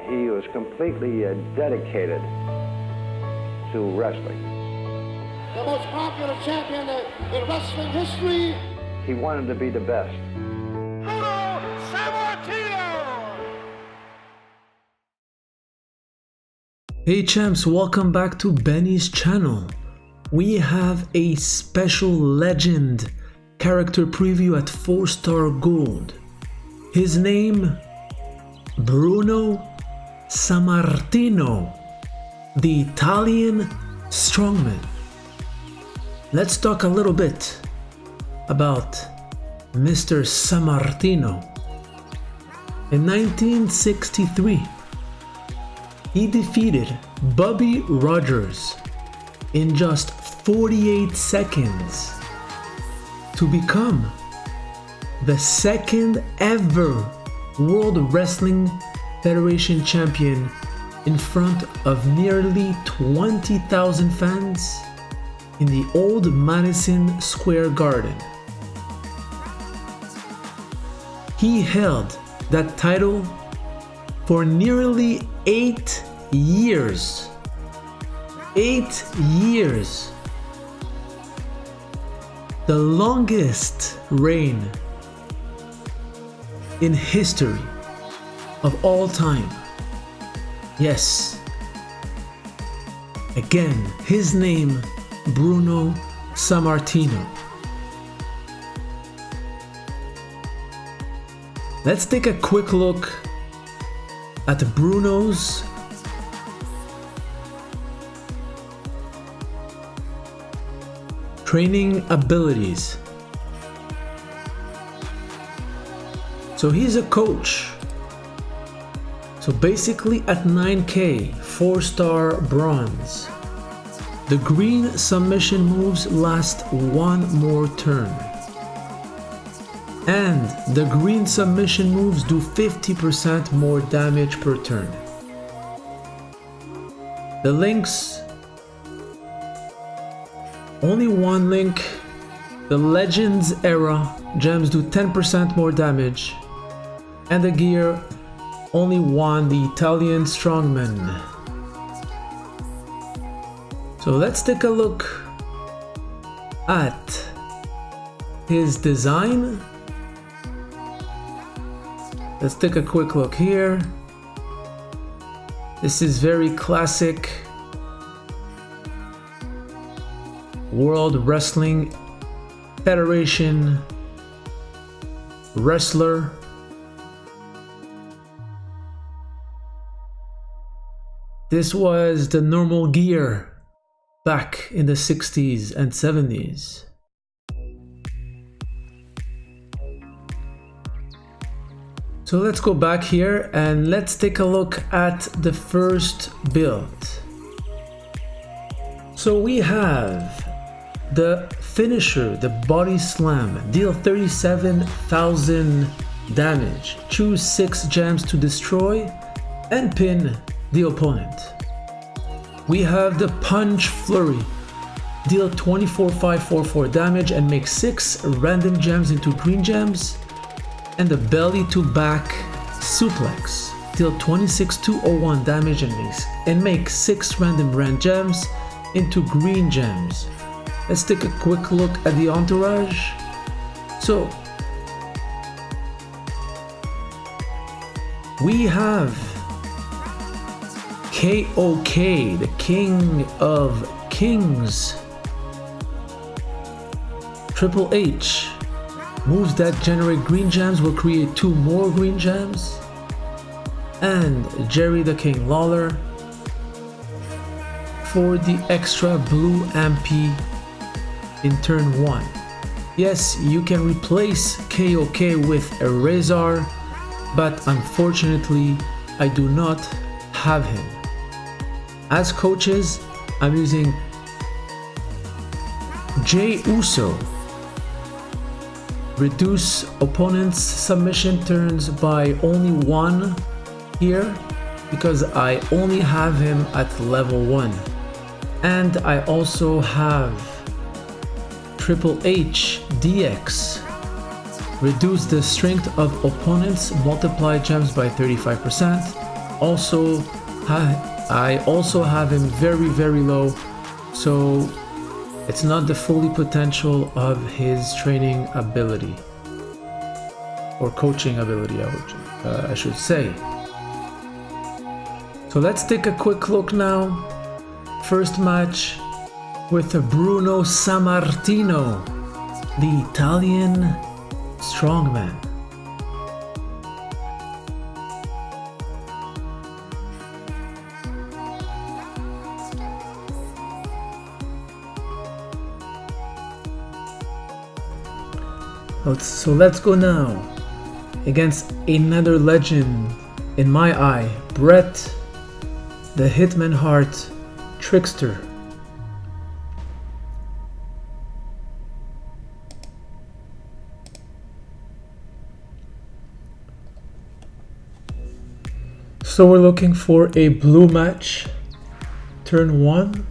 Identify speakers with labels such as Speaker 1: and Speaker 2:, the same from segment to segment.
Speaker 1: He was completely dedicated to wrestling.
Speaker 2: The most popular champion in wrestling history.
Speaker 1: He wanted to be the best.
Speaker 2: Bruno Sammartino!
Speaker 3: Hey champs, welcome back to Benny's channel. We have a special legend character preview at 4-star gold. His name, Bruno Sammartino, the Italian Strongman. Let's talk a little bit about Mr. Sammartino. In 1963, he defeated Bobby Rogers in just 48 seconds to become the second ever World Wrestling Federation champion in front of nearly 20,000 fans in the old Madison Square Garden. He held that title for nearly 8 years. 8 years. The longest reign in history of all time. Yes. Again, his name, Bruno Sammartino. Let's take a quick look at Bruno's training abilities. So he's a coach. So basically at 9K, 4-star bronze, the green submission moves last one more turn. And the green submission moves do 50% more damage per turn. The links, only one link. The Legends era gems do 10% more damage. And the gear, only one, the Italian Strongman. So let's take a look at his design. Let's take a quick look here. This is very classic World Wrestling Federation wrestler. This was the normal gear back in the 60s and 70s. So let's go back here and let's take a look at the first build. So we have the finisher, the body slam, deal 37,000 damage, choose 6 gems to destroy and pin the opponent. We have the punch flurry, deal 24,544 damage and make 6 random gems into green gems. And the belly to back suplex, deal 26,201 damage and make 6 random gems into green gems. Let's take a quick look at the entourage. So we have KOK, the King of Kings. Triple H, moves that generate green gems will create 2 more green gems. And Jerry the King Lawler for the extra blue MP in turn 1. Yes, you can replace KOK with a Razor, but unfortunately I do not have him. As coaches, I'm using Jey Uso. Reduce opponent's submission turns by only 1 here because I only have him at level 1. And I also have Triple H DX Reduce the strength of opponents, multiply gems by 35%. Also, I also have him very, very low, so it's not the fully potential of his training ability or coaching ability, I should say. So let's take a quick look now. First match with Bruno Sammartino, the Italian Strongman. So let's go now against another legend in my eye, Bret the Hitman Hart Trickster. So we're looking for a blue match, turn 1.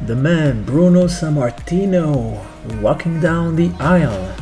Speaker 3: The man, Bruno Sammartino, walking down the aisle.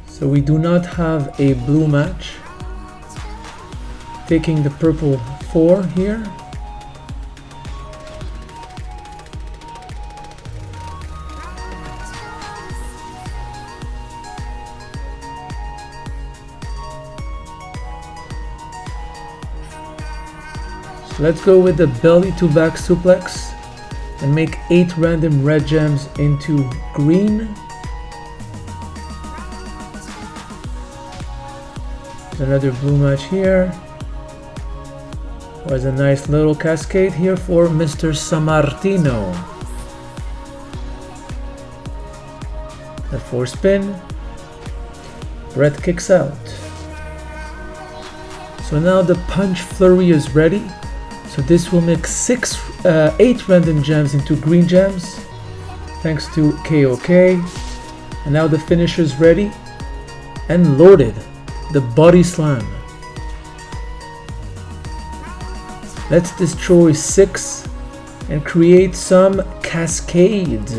Speaker 3: So we do not have a blue match. Taking the purple 4 here. Let's go with the belly to back suplex and make 8 random red gems into green. There's another blue match here. There's a nice little cascade here for Mr. Sammartino. A 4 spin. Bret kicks out. So now the punch flurry is ready. So this will make 8 random gems into green gems, thanks to KOK. And now the finisher is ready and loaded, the body slam. Let's destroy 6 and create some cascade.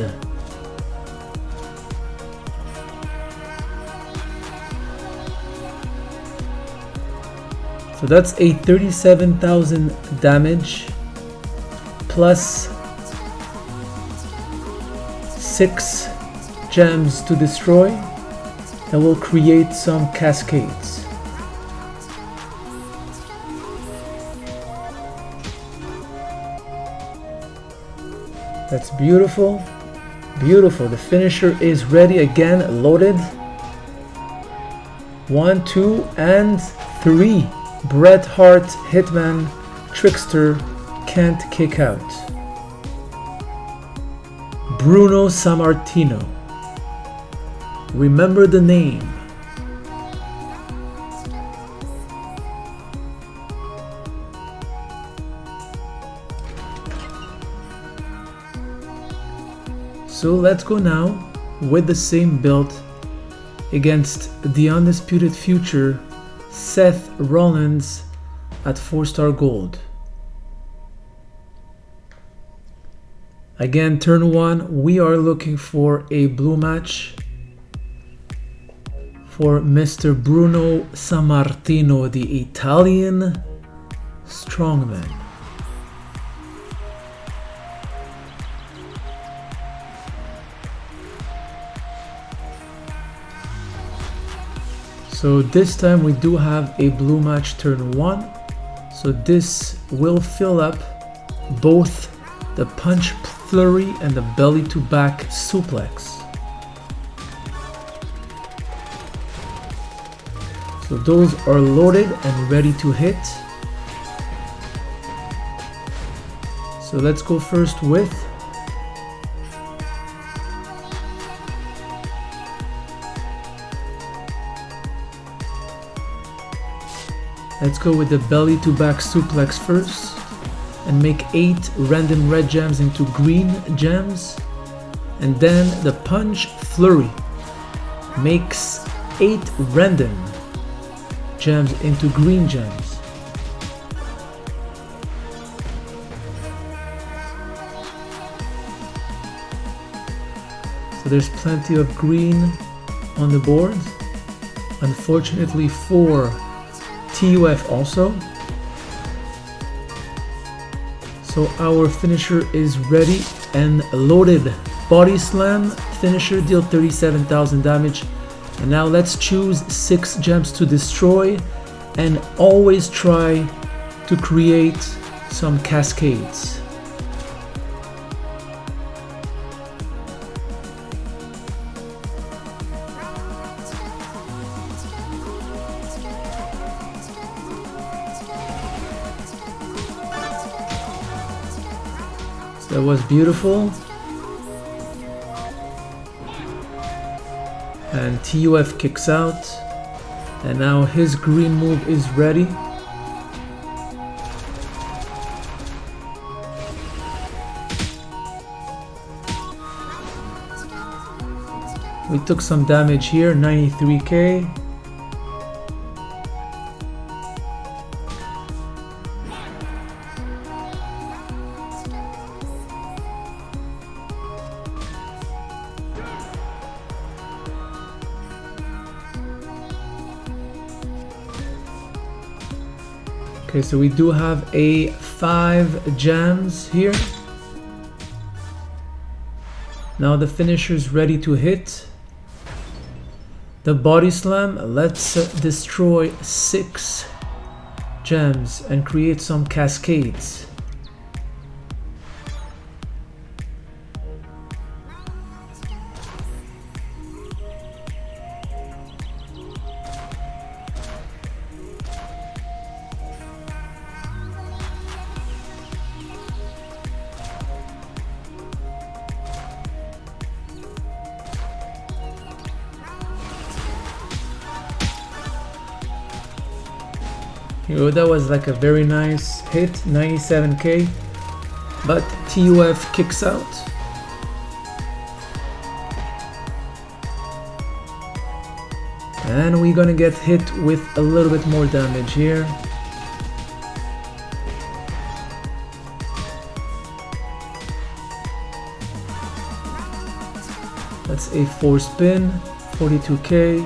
Speaker 3: So that's a 37,000 damage plus 6 gems to destroy that will create some cascades. That's beautiful, beautiful. The finisher is ready again, loaded. 1, 2, and 3. Bret Hart, Hitman, Trickster, can't kick out. Bruno Sammartino. Remember the name. So let's go now with the same build against the Undisputed Future, Seth Rollins at 4-star gold. Again, turn 1, we are looking for a blue match for Mr. Bruno Sammartino, the Italian Strongman. So this time we do have a blue match turn 1. So this will fill up both the punch flurry and the belly to back suplex. So those are loaded and ready to hit. So let's go first with the belly to back suplex first and make 8 random red gems into green gems, and then the punch flurry makes 8 random gems into green gems. So there's plenty of green on the board. Unfortunately for TUF also. So our finisher is ready and loaded. Body slam finisher, deal 37,000 damage. And now let's choose 6 gems to destroy and always try to create some cascades. That was beautiful. And TUF kicks out. And now his green move is ready. We took some damage here, 93k. Okay, so we do have a 5 gems here. Now the finisher's ready to hit. The body slam, let's destroy 6 gems and create some cascades. That was like a very nice hit, 97k, but TUF kicks out. And we're gonna get hit with a little bit more damage here. That's a 4 spin, 42k,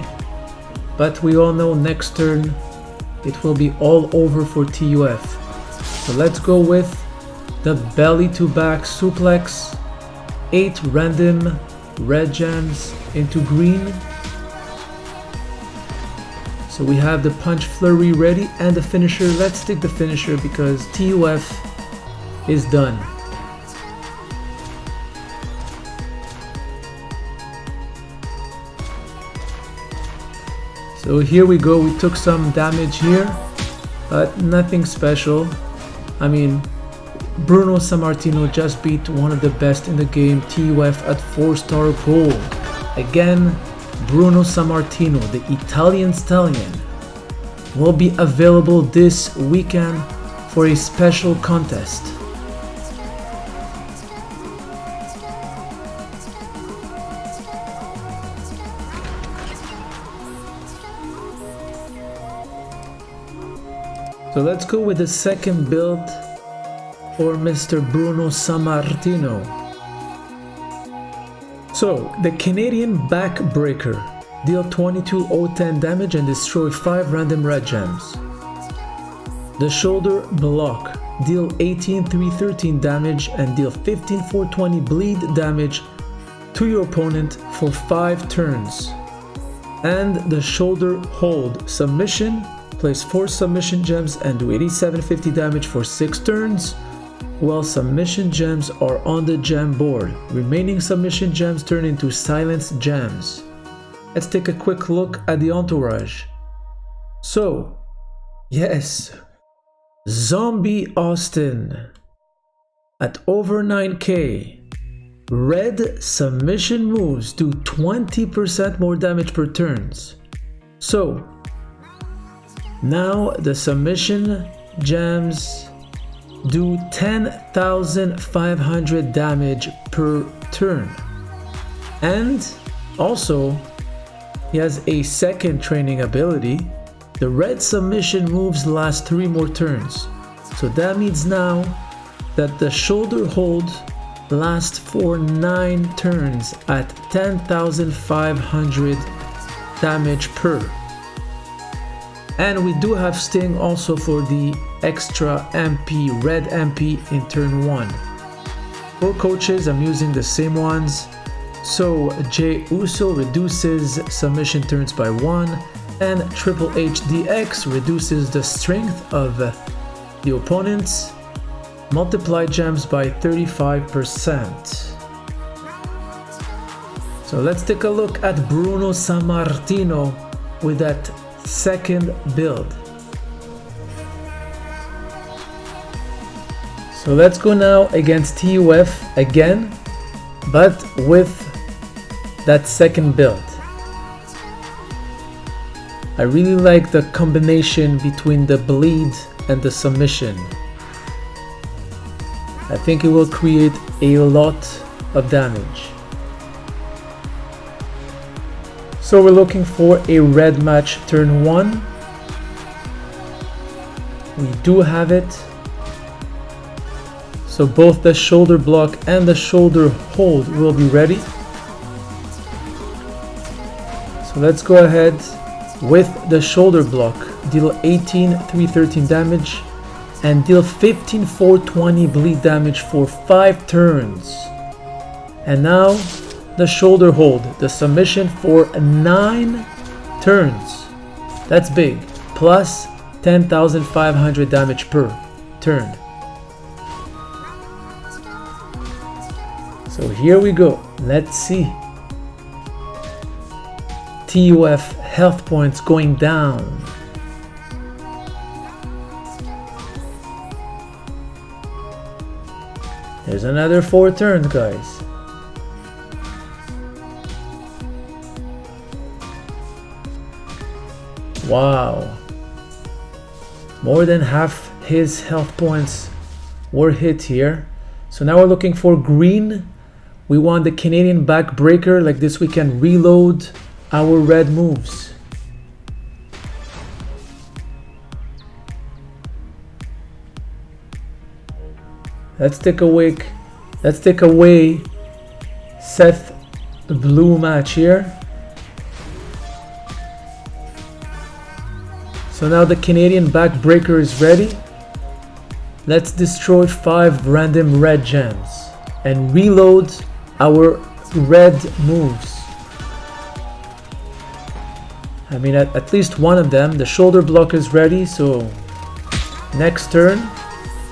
Speaker 3: but we all know next turn it will be all over for TUF. So let's go with the belly to back suplex, 8 random red gems into green. So we have the punch flurry ready and the finisher. Let's take the finisher because TUF is done. So here we go, we took some damage here, but nothing special. I mean, Bruno Sammartino just beat one of the best in the game, TUF at 4-star gold. Again, Bruno Sammartino, the Italian stallion, will be available this weekend for a special contest. So let's go with the second build for Mr. Bruno Sammartino. So the Canadian backbreaker, deal 22,010 damage and destroy 5 random red gems. The shoulder block, deal 18,313 damage and deal 15,420 bleed damage to your opponent for 5 turns. And the shoulder hold submission, place 4 submission gems and do 8750 damage for 6 turns, while submission gems are on the gem board. Remaining submission gems turn into silence gems. Let's take a quick look at the entourage. So, yes, Zombie Austin at over 9k. Red submission moves do 20% more damage per turns. So, now the submission gems do 10,500 damage per turn. And also, he has a second training ability, The red submission moves last 3 more turns. So that means now that the shoulder hold lasts for 9 turns at 10,500 damage per. And we do have Sting also for the extra MP, red MP in turn 1. For coaches, I'm using the same ones. So Jey Uso reduces submission turns by 1, and Triple H DX reduces the strength of the opponents, multiply gems by 35%. So let's take a look at Bruno Sammartino with that second build. So let's go now against TUF again, but with that second build. I really like the combination between the bleed and the submission. I think it will create a lot of damage. So we're looking for a red match turn 1. We do have it. So both the shoulder block and the shoulder hold will be ready. So let's go ahead with the shoulder block. Deal 18 313 damage and deal 15 420 bleed damage for 5 turns. And now the shoulder hold, the submission for 9 turns. That's big. Plus 10,500 damage per turn. So here we go. Let's see. TUF health points going down. There's another 4 turns, guys. Wow. More than half his health points were hit here. So now we're looking for green. We want the Canadian backbreaker. Like this we can reload our red moves. Let's take away Seth blue match here. So now the Canadian backbreaker is ready. Let's destroy 5 random red gems and reload our red moves. I mean at least one of them. The shoulder block is ready, so next turn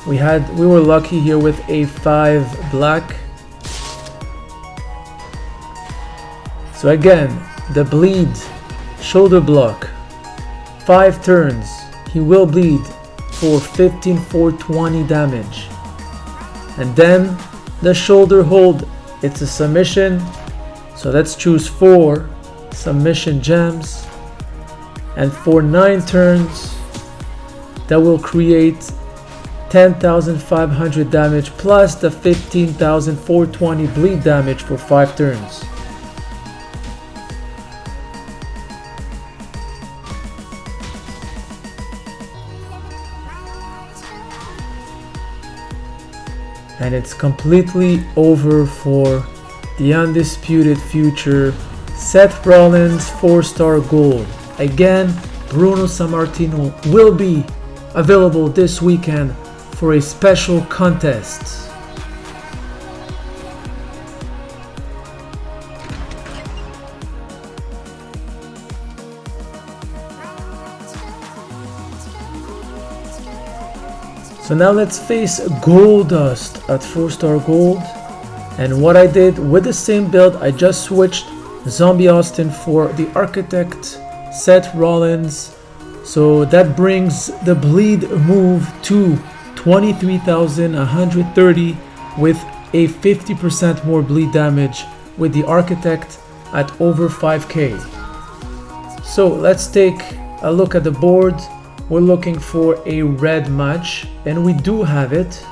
Speaker 3: we were lucky here with a 5 black. So again, the bleed, shoulder block, 5 turns, he will bleed for 15 420 damage. And then the shoulder hold, it's a submission, so let's choose 4 submission gems. And for 9 turns, that will create 10,500 damage plus the 15,420 bleed damage for 5 turns. And it's completely over for the undisputed future Seth Rollins 4-star gold. Again, Bruno Sammartino will be available this weekend for a special contest. So now let's face Goldust at 4-star gold. And what I did with the same build, I just switched Zombie Austin for the Architect Seth Rollins. So that brings the bleed move to 23,130 with a 50% more bleed damage with the Architect at over 5k. So let's take a look at the board. We're looking for a red match and we do have it.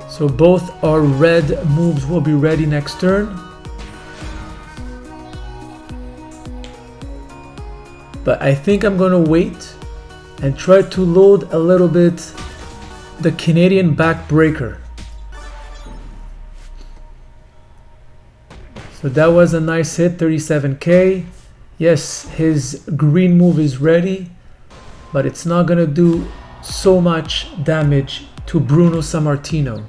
Speaker 3: So both our red moves will be ready next turn. but I think I'm gonna wait and try to load a little bit the Canadian backbreaker. So that was a nice hit, 37k. Yes, his green move is ready, but it's not gonna do so much damage to Bruno Sammartino.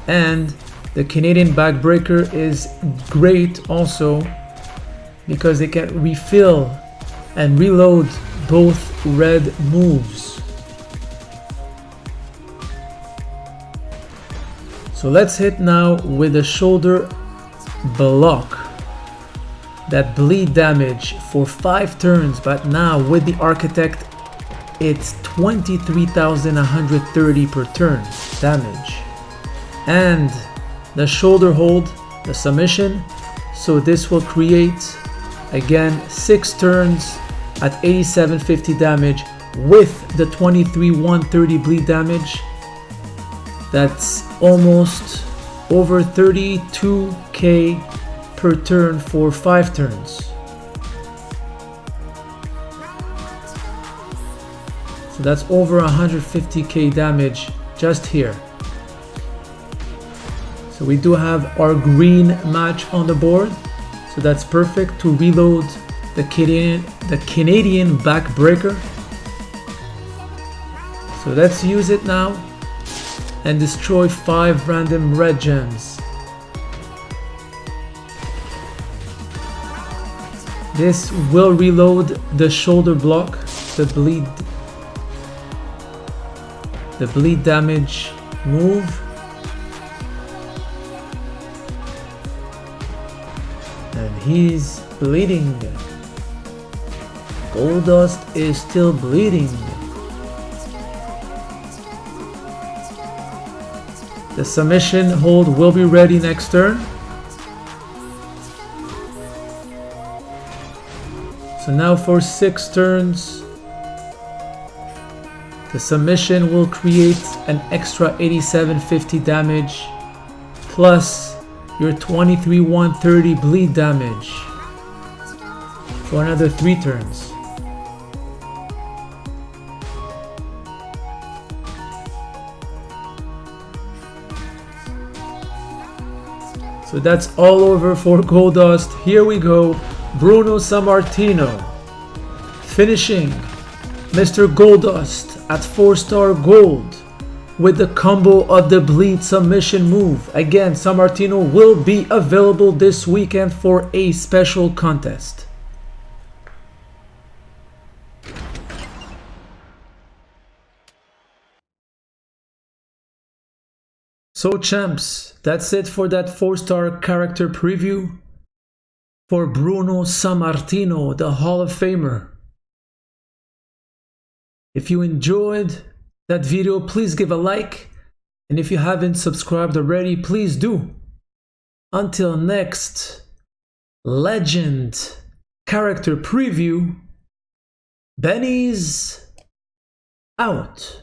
Speaker 3: And the Canadian backbreaker is great also because they can refill and reload both red moves. So let's hit now with the shoulder block. That bleed damage for 5 turns, but now with the architect it's 23,130 per turn damage. And the shoulder hold, the submission, so this will create again 6 turns at 8750 damage with the 23,130 bleed damage. That's almost over 32k per turn for 5 turns. So that's over 150k damage just here. So we do have our green match on the board. So that's perfect to reload the Canadian backbreaker. So let's use it now and destroy 5 random red gems. This will reload the shoulder block, the bleed damage move. And he's bleeding. Goldust is still bleeding. The submission hold will be ready next turn. So now for 6 turns, the submission will create an extra 8750 damage plus your 23,130 bleed damage for another 3 turns. So that's all over for Goldust. Here we go. Bruno Sammartino finishing Mr. Goldust at 4-star gold with the combo of the bleed submission move. Again, Sammartino will be available this weekend for a special contest. So champs, that's it for that 4-star character preview for Bruno Sammartino, the Hall of Famer. If you enjoyed that video, please give a like, and if you haven't subscribed already, please do. Until next legend character preview, Benny's out.